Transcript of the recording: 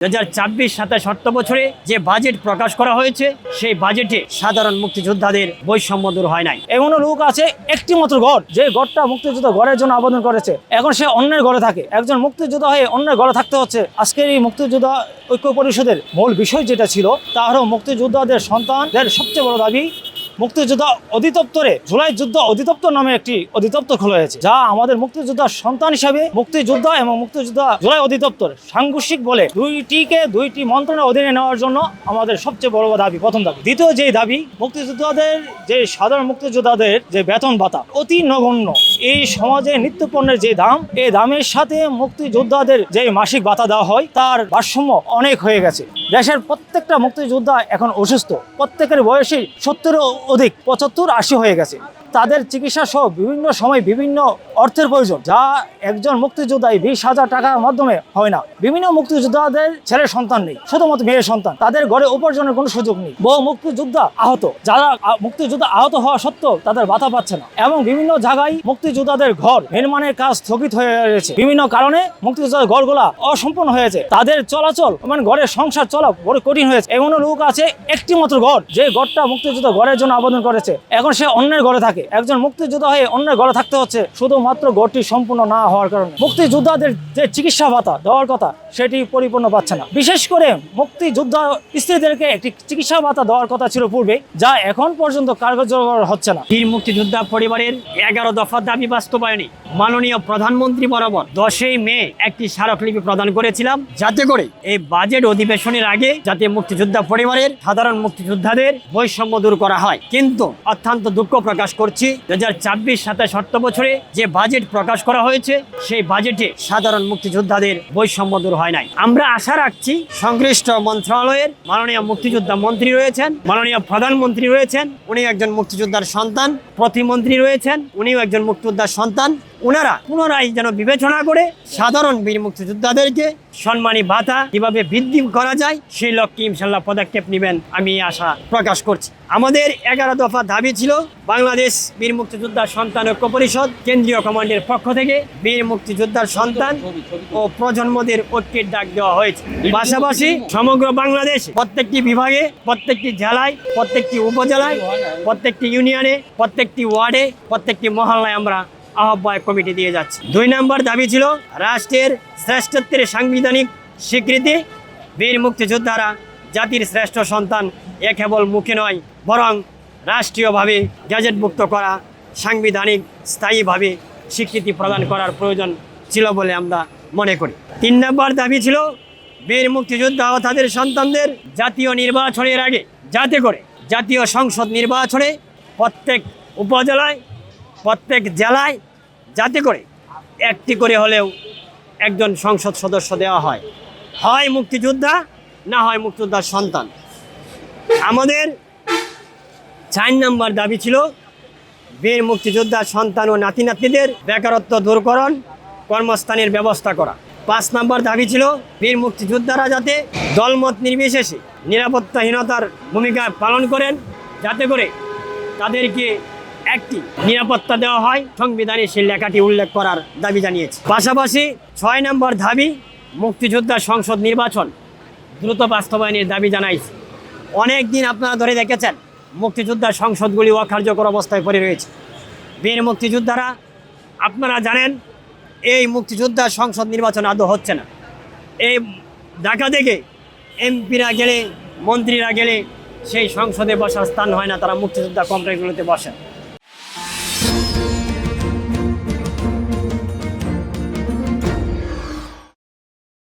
2024-27 অর্থ বছরে যে বাজেট প্রকাশ করা হয়েছে সেই বাজেটে সাধারণ মুক্তিযোদ্ধাদের বৈষম্য দূর হয় নাই। এমন লোক আছে একটি মাত্র ঘর, যে ঘরটা মুক্তিযোদ্ধা ঘরের জন্য আবেদন করেছে, এখন সে অন্যের ঘরে থাকে। একজন মুক্তিযোদ্ধা হয়ে অন্যের ঘরে থাকতে হচ্ছে। আজকের এই মুক্তিযোদ্ধা ঐক্য পরিষদের মূল বিষয় যেটা ছিল তা হলো মুক্তিযোদ্ধাদের সন্তানদের সবচেয়ে বড় দাবি মুক্তিযোদ্ধা অধিদপ্তরে জুলাই যুদ্ধ অধিদপ্তর নামে একটি অধিদপ্তর খোলা হয়েছে, যা আমাদের মুক্তিযোদ্ধার সন্তান হিসাবে মুক্তিযোদ্ধা এবং মুক্তিযোদ্ধা জুলাই অধিদপ্তর সাংঘর্ষিক বলে দুইটি মন্ত্রণালয়ের অধীনে নেওয়ার জন্য আমাদের সবচেয়ে বড় দাবি, প্রথম দাবি। দ্বিতীয় যে দাবি, মুক্তিযোদ্ধাদের যে সাধারণ মুক্তিযোদ্ধাদের যে বেতন ভাতা অতি নগণ্য। এই সমাজে নিত্যপণ্যের যে দাম, এই দামের সাথে মুক্তিযোদ্ধাদের যে মাসিক ভাতা দেওয়া হয় তার ভারসাম্য অনেক হয়ে গেছে। দেশের প্রত্যেকটা মুক্তিযোদ্ধা এখন অসুস্থ, প্রত্যেকের বয়সী 70 অধিক, 75-80 হয়ে গেছে। তাদের চিকিৎসা সহ বিভিন্ন সময় বিভিন্ন অর্থের প্রয়োজন, যা একজন মুক্তিযোদ্ধায় 20,000 টাকার মাধ্যমে হয় না। বিভিন্ন মুক্তিযোদ্ধাদের ছেলের সন্তান নেই, শুধুমাত্র মেয়ের সন্তান, তাদের ঘরে উপার্জনের কোনো সুযোগ নেই। বহু মুক্তিযোদ্ধা আহত, যারা মুক্তিযোদ্ধা আহত হওয়া সত্ত্বেও তাদের ভাতা পাচ্ছে না, এবং বিভিন্ন জায়গায় মুক্তিযোদ্ধাদের ঘর নির্মাণের কাজ স্থগিত হয়ে রয়েছে। বিভিন্ন কারণে মুক্তিযোদ্ধাদের ঘরগুলা অসম্পূর্ণ হয়েছে, তাদের চলাচল মানে ঘরের সংসার চলা বড় কঠিন হয়েছে। এমন লোক আছে একটি মাত্র ঘর, যে ঘরটা মুক্তিযোদ্ধা ঘরের জন্য আবেদন করেছে, এখন সে অন্যের ঘরে থাকে। একজন মুক্তিযোদ্ধা হয়ে অন্যের ঘরে থাকতে হচ্ছে শুধুমাত্র ঘরটি সম্পূর্ণ না হওয়ার কারণে। মুক্তিযোদ্ধাদের যে চিকিৎসা ভাতা দেওয়ার কথা সেটি পরিপূর্ণ পাচ্ছে না। বিশেষ করে মুক্তিযোদ্ধা স্ত্রীদেরকে একটি চিকিৎসা ভাতা দেওয়ার কথা ছিল পূর্বে, যা এখন পর্যন্ত কার্যকর হচ্ছে না। বীর মুক্তিযোদ্ধা পরিবারের 11 দফা দাবি বাস্তবায়নে মাননীয় প্রধানমন্ত্রী বরাবর 10 মে একটি স্মারকলিপি প্রদান করেছিলাম, যাতে করে এই বাজেট অধিবেশনের আগে যাতে মুক্তিযোদ্ধা পরিবারের সাধারণ মুক্তিযোদ্ধাদের বৈষম্য দূর করা হয়। কিন্তু অত্যন্ত দুঃখ প্রকাশ করছি, 2024-27 অর্থ বছরে যে বাজেট প্রকাশ করা হয়েছে সেই বাজেটে সাধারণ মুক্তিযোদ্ধাদের বৈষম্য দূর হয় নাই। আমরা আশা রাখছি সংশ্লিষ্ট মন্ত্রণালয়ের মাননীয় মুক্তিযোদ্ধা মন্ত্রী রয়েছেন, মাননীয় প্রধানমন্ত্রী রয়েছেন, উনি একজন মুক্তিযোদ্ধার সন্তান, প্রতিমন্ত্রী রয়েছেন, উনিও একজন মুক্তিযোদ্ধার সন্তান। ওনারা পুনরায় যেন বিবেচনা করে সাধারণ বীর মুক্তিযোদ্ধাদেরকে সম্মানী ভাতা কিভাবে বৃদ্ধি করা যায় সেই লক্ষ্যে ইনশাল্লাহ পদক্ষেপ নেবেন, আমি আশা প্রকাশ করছি। আমাদের 11 দফা দাবি ছিল, বাংলাদেশ বীর মুক্তিযোদ্ধার সন্তান ঐক্য পরিষদ কেন্দ্রীয় কমান্ডের পক্ষ থেকে বীর মুক্তিযোদ্ধার সন্তান ও প্রজন্মদের ঐক্যের ডাক দেওয়া হয়েছে। পাশাপাশি সমগ্র বাংলাদেশ প্রত্যেকটি বিভাগে, প্রত্যেকটি জেলায়, প্রত্যেকটি উপজেলায়, প্রত্যেকটি ইউনিয়নে, প্রত্যেকটি ওয়ার্ডে, প্রত্যেকটি মহল্লায় আমরা আহ্বায়ক কমিটি দিয়ে যাচ্ছে। 2 নম্বর দাবি ছিল রাষ্ট্রের শ্রেষ্ঠত্বের সাংবিধানিক স্বীকৃতি। বীর মুক্তিযোদ্ধারা জাতির শ্রেষ্ঠ সন্তান, এ কেবল মুখে নয় বরং রাষ্ট্রীয়ভাবে গ্যাজেটভুক্ত করা, সাংবিধানিক স্থায়ীভাবে স্বীকৃতি প্রদান করার প্রয়োজন ছিল বলে আমরা মনে করি। 3 নম্বর দাবি ছিল বীর মুক্তিযোদ্ধা ও তাদের সন্তানদের জাতীয় নির্বাচনের আগে যাতে করে জাতীয় সংসদ নির্বাচনে প্রত্যেক উপজেলায়, প্রত্যেক জেলায় যাতে করে একটি করে হলেও একজন সংসদ সদস্য দেওয়া হয়, হয় মুক্তিযোদ্ধা না হয় মুক্তিযোদ্ধার সন্তান। আমাদের 4 নম্বর দাবি ছিল বীর মুক্তিযোদ্ধার সন্তান ও নাতি নাতনিদের বেকারত্ব দূরকরণ, কর্মস্থানের ব্যবস্থা করা। 5 নম্বর দাবি ছিল বীর মুক্তিযোদ্ধারা যাতে দলমত নির্বিশেষে নিরাপত্তাহীনতার ভূমিকা পালন করেন, যাতে করে তাদেরকে একটি নিরাপত্তা দেওয়া হয়, সংবিধানে সেই লেখাটি উল্লেখ করার দাবি জানিয়েছে। পাশাপাশি 6 নম্বর দাবি মুক্তিযোদ্ধা সংসদ নির্বাচন দ্রুত বাস্তবায়নের দাবি জানাইছে। অনেক দিন আপনারা ধরে দেখেছেন মুক্তিযোদ্ধা সংসদগুলি অকার্যকর অবস্থায় পড়ে রয়েছে। বীর মুক্তিযোদ্ধারা আপনারা জানেন এই মুক্তিযোদ্ধা সংসদ নির্বাচন আদৌ হচ্ছে না। এই ঢাকা থেকে এমপিরা গেলে, মন্ত্রীরা গেলে সেই সংসদে বসার স্থান হয় না, তারা মুক্তিযোদ্ধা কমপ্লেক্সগুলোতে বসেন।